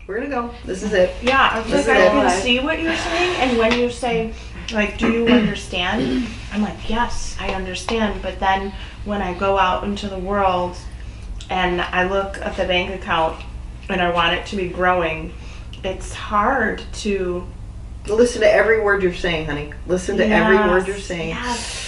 We're gonna go. This is it. Yeah, I was This like, is I it. can see what you're saying, and when you say, like, do you understand? I'm like, yes, I understand. But then when I go out into the world and I look at the bank account and I want it to be growing, it's hard to Listen to every word you're saying, honey. Listen to every word you're saying. Yes.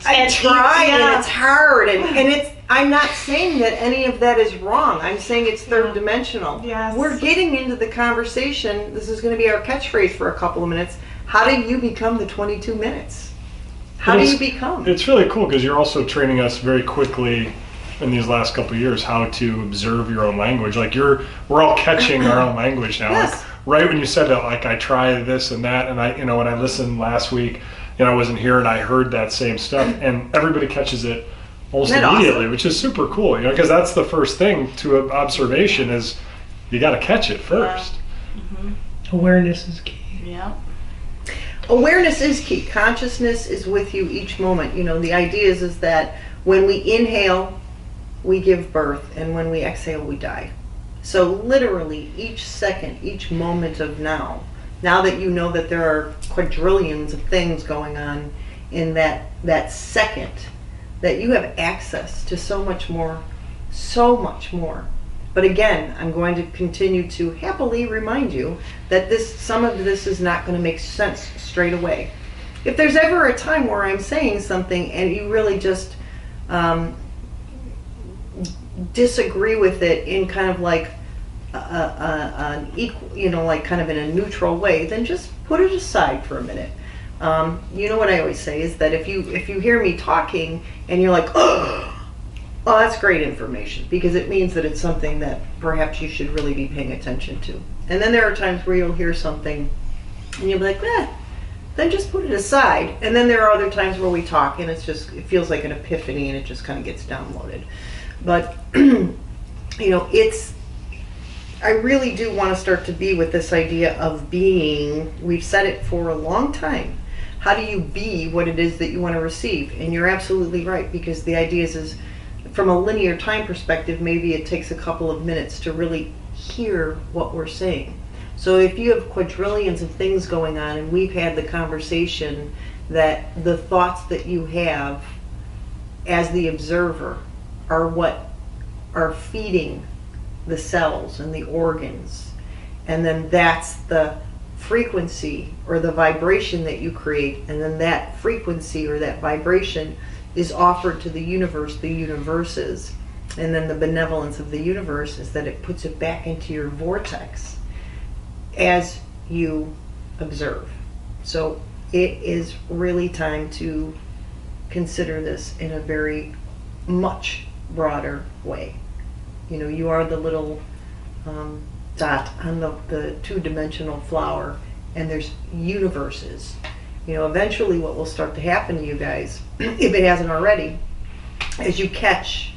I try, and it's hard, and it's. I'm not saying that any of that is wrong. I'm saying it's third dimensional. Yes. We're getting into the conversation. This is going to be our catchphrase for a couple of minutes. How do you become the 22 minutes? How do you become? It's really cool because you're also training us very quickly in these last couple of years how to observe your own language. Like we're all catching our own language now. Yes. Like, right when you said that, like I try this and that, and I, when I listened last week, I wasn't here and I heard that same stuff, and everybody catches it almost immediately, which is super cool. Because that's the first thing to observation is you got to catch it first. Awareness is key. Yeah. Awareness is key. Consciousness is with you each moment. The idea is that when we inhale, we give birth, and when we exhale, we die. So literally each second, each moment of now that you know that there are quadrillions of things going on in that second, that you have access to so much more. But again, I'm going to continue to happily remind you that some of this is not going to make sense straight away. If there's ever a time where I'm saying something and you really just disagree with it in kind of like an equal, like kind of in a neutral way, then just put it aside for a minute. What I always say is that if you hear me talking and you're like, oh, that's great information, because it means that it's something that perhaps you should really be paying attention to. And then there are times where you'll hear something and you'll be like, then just put it aside. And then there are other times where we talk and it feels like an epiphany and it just kind of gets downloaded. But I really do want to start to be with this idea of being. We've said it for a long time. How do you be what it is that you want to receive? And you're absolutely right, because the idea is from a linear time perspective, maybe it takes a couple of minutes to really hear what we're saying. So if you have quadrillions of things going on and we've had the conversation that the thoughts that you have as the observer are what are feeding the cells and the organs, and then that's the frequency or the vibration that you create, and then that frequency or that vibration is offered to the universe, the universes, and then the benevolence of the universe is that it puts it back into your vortex as you observe. So it is really time to consider this in a very much broader way. You are the little dot on the two-dimensional flower, and there's universes. Eventually what will start to happen to you guys, if it hasn't already, as you catch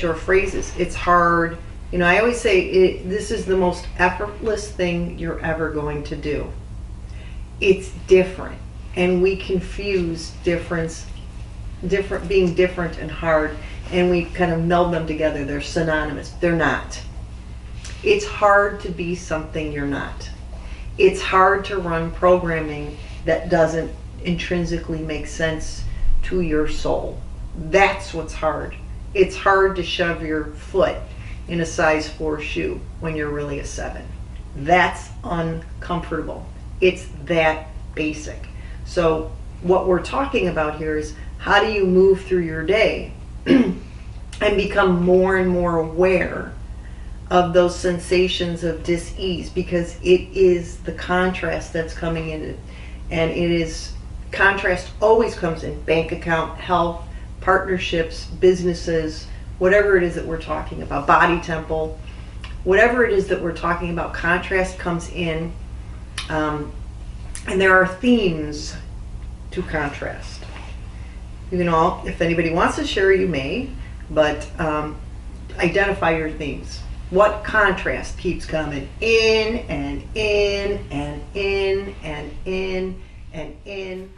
your phrases, it's hard. I always say this is the most effortless thing you're ever going to do. It's different, and we confuse being different and hard, and we kind of meld them together. They're synonymous. They're not. It's hard to be something you're not. It's hard to run programming that doesn't intrinsically make sense to your soul. That's what's hard. It's hard to shove your foot in a size 4 shoe when you're really a 7. That's uncomfortable. It's that basic. So what we're talking about here is, how do you move through your day and become more and more aware of those sensations of dis-ease, because it is the contrast that's coming in it. And it is, contrast always comes in bank account, health, partnerships, businesses, whatever it is that we're talking about, body temple, whatever it is that we're talking about, contrast comes in. And there are themes to contrast. If anybody wants to share, you may, but identify your themes. What contrast keeps coming in and in and in and in and in?